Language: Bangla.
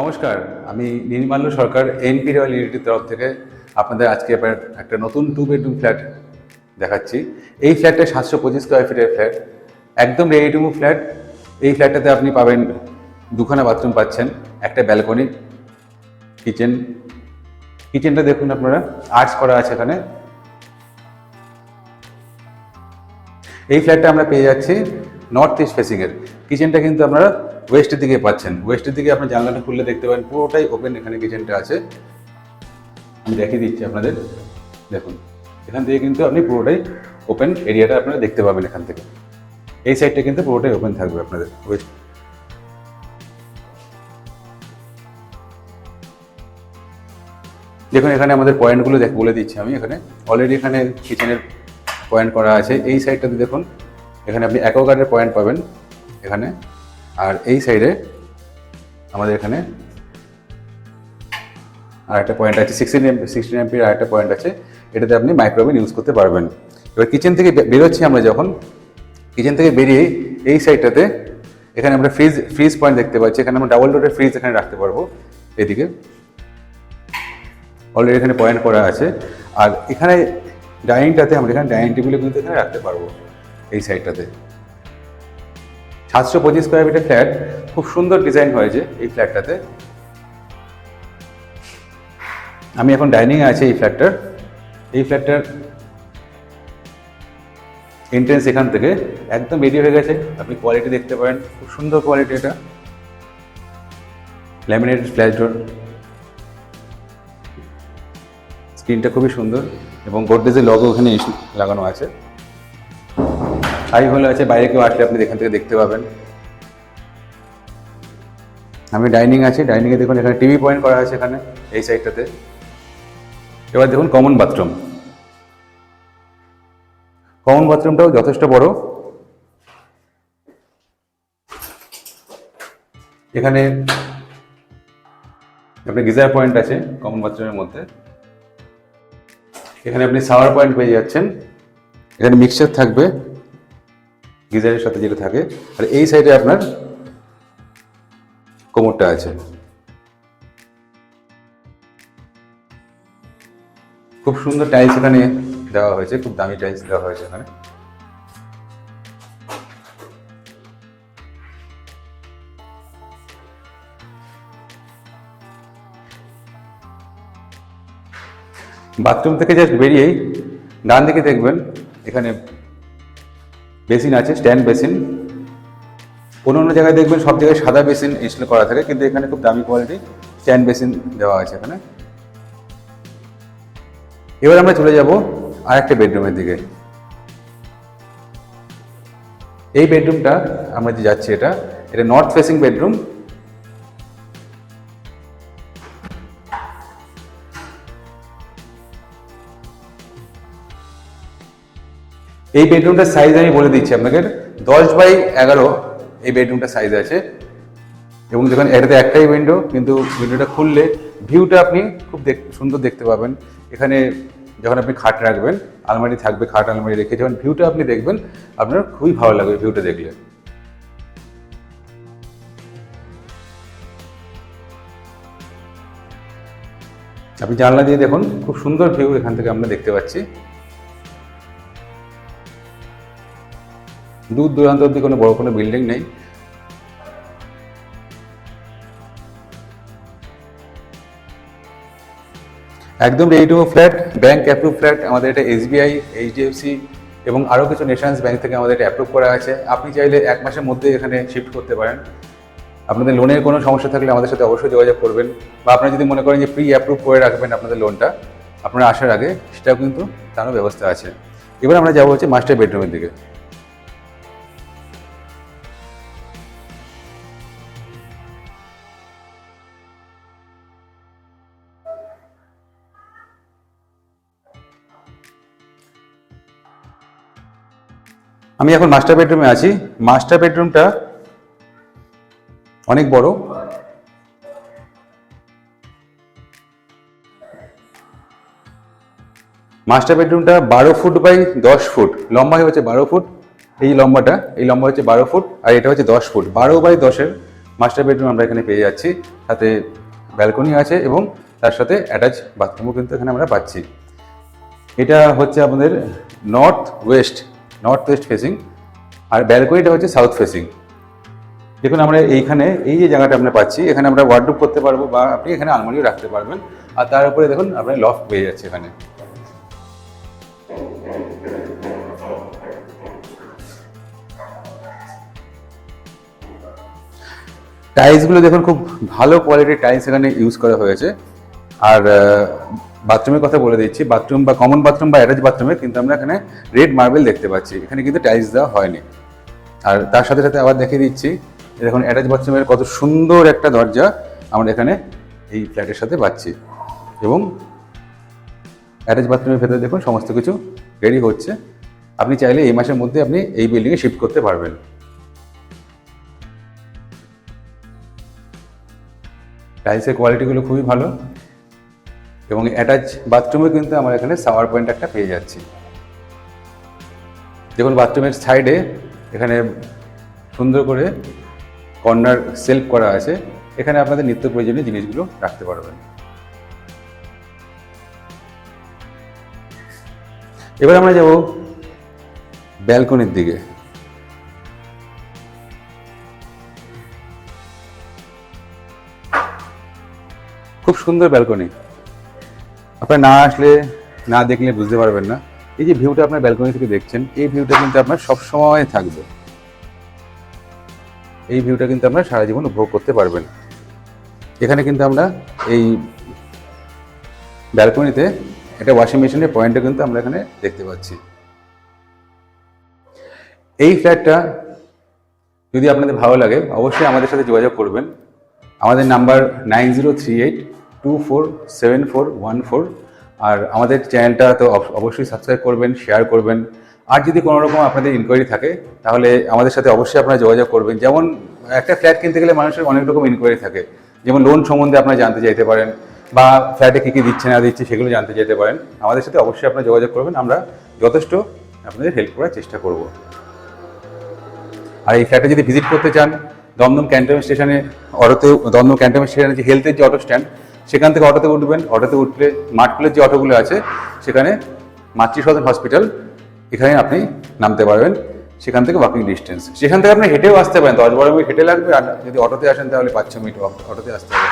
নমস্কার, আমি নির্মাল্য সরকার এনপি রয়্যাল ইউনিটির তরফ থেকে আপনাদের আজকে একটা নতুন 2 বেডরুম ফ্ল্যাট দেখাচ্ছি। এই ফ্ল্যাটটা 725 স্কোয়ার ফিটের ফ্ল্যাট, একদম রেডি টু মুভ ফ্ল্যাট। এই ফ্ল্যাটটাতে আপনি পাবেন দুখানা বাথরুম পাচ্ছেন, একটা ব্যালকনি, কিচেনটা দেখুন আপনারা, আর্টস করা আছে এখানে। এই ফ্ল্যাটটা আমরা পেয়ে যাচ্ছি নর্থ ইস্ট ফেসিংয়ের। কিচেনটা কিন্তু আপনারা ওয়েস্টের দিকে পাচ্ছেন। ওয়েস্টের দিকে আপনার জানলাটা খুললে দেখতে পাবেন পুরোটাই ওপেন এখানে কিচেনটা আছে। আমি দেখিয়ে দিচ্ছি আপনাদের, দেখুন এখান থেকে কিন্তু আপনি পুরোটাই ওপেন এরিয়াটা আপনারা দেখতে পাবেন। এখান থেকে এই সাইডটা কিন্তু পুরোটাই ওপেন থাকবে আপনাদের। দেখুন এখানে আমাদের পয়েন্টগুলো বলে দিচ্ছি আমি। এখানে অলরেডি এখানে কিচেনের পয়েন্ট করা আছে। এই সাইডটাতে দেখুন এখানে আপনি অ্যাকোয়াগার্ডের পয়েন্ট পাবেন এখানে। আর এই সাইডে আমাদের এখানে আর একটা পয়েন্ট আছে, 16 এমপির আর একটা পয়েন্ট আছে। এটাতে আপনি মাইক্রোওভেন ইউজ করতে পারবেন। এবার কিচেন থেকে বেরোচ্ছি আমরা, যখন কিচেন থেকে বেরিয়ে এই সাইডটাতে এখানে আমরা ফ্রিজ পয়েন্ট দেখতে পাচ্ছি। এখানে আমরা ডাবল ডোরের ফ্রিজ এখানে রাখতে পারবো। এদিকে অলরেডি এখানে পয়েন্ট করা আছে। আর এখানে ডাইনিংটাতে আমরা এখানে ডাইনিং টেবিলে কিন্তু এখানে রাখতে পারবো এই সাইডটাতে। 725 স্কোয়ার ফিটের ফ্ল্যাট, খুব সুন্দর ডিজাইন হয়েছে এই ফ্ল্যাটটাতে। আমি এখন ডাইনিংয়ে আছি এই ফ্ল্যাটটার এন্ট্রেন্স এখান থেকে একদম রেডি হয়ে গেছে। আপনি কোয়ালিটি দেখতে পারেন, খুব সুন্দর কোয়ালিটি। এটা ল্যামিনেটেড ফ্ল্যাশ ডোর, স্ক্রিনটা খুবই সুন্দর এবং গোদরেজের লগো এখানে লাগানো আছে। হাই হলে আছে, বাইরে কেউ আসলে আপনি এখান থেকে দেখতে পাবেন। আমি ডাইনিং আছি, ডাইনিংয়ে দেখুন এখানে টিভি পয়েন্ট করা আছে এখানে এই সাইডটাতে। এবার দেখুন কমন বাথরুমটাও যথেষ্ট বড়। এখানে আপনি গিজার পয়েন্ট আছে কমন বাথরুমের মধ্যে। এখানে আপনি শাওয়ার পয়েন্ট পেয়ে যাচ্ছেন। এখানে মিক্সচার থাকবে গিজারের সাথে যেটা থাকে। আর এই সাইডে আপনার কোমরটা আছে। খুব সুন্দর টাইলস এখানে দেওয়া হয়েছে, খুব দামি টাইলস দেওয়া হয়েছে এখানে। বাথরুম থেকে জাস্ট বেরিয়েই ডান দিকে দেখবেন এখানে বেসিন আছে, স্ট্যান্ড বেসিন। অন্য জায়গায় দেখবেন সব জায়গায় সাদা বেসিন ইনস্টল করা থাকে, কিন্তু এখানে খুব দামি কোয়ালিটি স্ট্যান্ড বেসিন দেওয়া আছে এখানে। এবার আমরা চলে যাব আর একটা বেডরুমের দিকে। এই বেডরুমটা আমরা যে যাচ্ছি এটা নর্থ ফেসিং বেডরুম। এই বেডরুমটার সাইজ আমি বলে দিচ্ছি আপনাকে, 10x11 এই বেডরুমটার সাইজ আছে। এবং দেখুন এটাতে একটাই উইন্ডো, কিন্তু উইন্ডোটা খুললে ভিউটা আপনি খুব সুন্দর দেখতে পাবেন। এখানে যখন আপনি খাট রাখবেন, আলমারি থাকবে, খাট আলমারি রেখে যখন ভিউটা আপনি দেখবেন, আপনার খুবই ভালো লাগবে ভিউটা দেখলে। আপনি জানলা দিয়ে দেখুন, খুব সুন্দর ভিউ এখান থেকে আমরা দেখতে পাচ্ছি। দূর দূরান্ত অব্দি কোনো বড় কোনো বিল্ডিং নেই। একদম ready to move flat, bank approve flat. আমাদের এটা SBI, HDFC এবং আরও কিছু ন্যাশনাল ব্যাংক থেকে আমাদের এটা অ্যাপ্রুভ করা আছে। আপনি চাইলে 1 মাসের মধ্যে এখানে শিফট করতে পারেন। আপনাদের লোনের কোনো সমস্যা থাকলে আমাদের সাথে অবশ্যই যোগাযোগ করবেন, বা আপনারা যদি মনে করেন যে প্রি অ্যাপ্রুভ করে রাখবেন আপনাদের লোনটা আপনারা আসার আগে, সেটাও কিন্তু তারও ব্যবস্থা আছে। এবার আমরা যাবো হচ্ছে মাস্টার বেডরুমের দিকে। আমি এখন মাস্টার বেডরুমে আছি। মাস্টার বেডরুমটা অনেক বড়। মাস্টার বেডরুমটা 12 ফুট বাই 10 ফুট, লম্বা হচ্ছে 12 ফুট। এই লম্বা হচ্ছে 12 ফুট, আর এটা হচ্ছে 10 ফুট। 12 বাই 10-এর মাস্টার বেডরুম আমরা এখানে পেয়ে যাচ্ছি, সাথে ব্যালকনি আছে এবং তার সাথে অ্যাটাচ বাথরুমও কিন্তু এখানে আমরা পাচ্ছি। এটা হচ্ছে আমাদের নর্থ ওয়েস্ট ফেসিং, আর ব্যালকনিটা হচ্ছে সাউথ ফেসিং। দেখুন আমরা এইখানে এই যে জায়গাটা আমরা পাচ্ছি, এখানে আমরা ওয়ার্ডরোব করতে পারবো বা আপনি এখানে আলমারিও রাখতে পারবেন। আর তার উপরে দেখুন আপনার লফট পেয়ে যাচ্ছে এখানে। টাইলসগুলো দেখুন খুব ভালো কোয়ালিটির টাইলস এখানে ইউজ করা হয়েছে। আর বাথরুমের কথা বলে দিচ্ছি, বাথরুম বা কমন বাথরুম বা অ্যাটাচ বাথরুমে কিন্তু আমরা এখানে রেড মার্বেল দেখতে পাচ্ছি, এখানে কিন্তু টাইলস দেওয়া হয়নি। আর তার সাথে সাথে আবার দেখিয়ে দিচ্ছি, দেখুন অ্যাটাচ বাথরুমের কত সুন্দর একটা দরজা আমরা এখানে এই ফ্ল্যাটের সাথে পাচ্ছি। এবং অ্যাটাচ বাথরুমের ভেতরে দেখুন সমস্ত কিছু রেডি হচ্ছে। আপনি চাইলে এই মাসের মধ্যে আপনি এই বিল্ডিংয়ে শিফট করতে পারবেন। টাইলসের কোয়ালিটিগুলো খুবই ভালো এবং অ্যাটাচ বাথরুমে কিন্তু আমরা এখানে শাওয়ার পয়েন্ট একটা পেয়ে যাচ্ছি। দেখুন বাথরুমের সাইডে এখানে সুন্দর করে কর্নার সেলফ করা আছে, এখানে আপনাদের নিত্য প্রয়োজনীয় জিনিসগুলো রাখতে পারবেন। এবার আমরা যাব ব্যালকনির দিকে। খুব সুন্দর ব্যালকনি, আপনার না আসলে না দেখলে বুঝতে পারবেন না। এই যে ভিউটা আপনার ব্যালকনি থেকে দেখছেন, এই ভিউটা কিন্তু আপনার সবসময় থাকবে, এই ভিউটা কিন্তু আপনার সারা জীবন উপভোগ করতে পারবেন। এখানে কিন্তু আমরা এই ব্যালকনিতে একটা ওয়াশিং মেশিনের পয়েন্টটা কিন্তু আমরা এখানে দেখতে পাচ্ছি। এই ফ্ল্যাটটা যদি আপনাদের ভালো লাগে অবশ্যই আমাদের সাথে যোগাযোগ করবেন। আমাদের নাম্বার 9038247414। আর আমাদের চ্যানেলটা তো অবশ্যই সাবস্ক্রাইব করবেন, শেয়ার করবেন। আর যদি কোনো রকম আপনাদের ইনকোয়ারি থাকে তাহলে আমাদের সাথে অবশ্যই আপনারা যোগাযোগ করবেন। যেমন একটা ফ্ল্যাট কিনতে গেলে মানুষের অনেক রকম ইনকোয়ারি থাকে, যেমন লোন সম্বন্ধে আপনারা জানতে চাইতে পারেন বা ফ্ল্যাটে কী কী দিচ্ছে না দিচ্ছে সেগুলো জানতে চাইতে পারেন। আমাদের সাথে অবশ্যই আপনারা যোগাযোগ করবেন, আমরা যথেষ্ট আপনাদের হেল্প করার চেষ্টা করব। আর এই ফ্ল্যাটে যদি ভিজিট করতে চান, দমদম ক্যান্টনমেন্ট স্টেশনে দমদম ক্যান্টনমেন্ট স্টেশনে যে হেলথের যে অটো স্ট্যান্ড, সেখান থেকে অটোতে উঠবেন। অটোতে উঠলে মাঠকুলের যে অটোগুলো আছে সেখানে মাতৃসদন হসপিটাল, এখানে আপনি নামতে পারবেন। সেখান থেকে ওয়াকিং ডিস্টেন্স, সেখান থেকে আপনি হেঁটেও আসতে পারেন, 10-12 মিনিট হেঁটে লাগবে। আর যদি অটোতে আসেন তাহলে 5-6 মিনিট অটোতে আসতে হবে।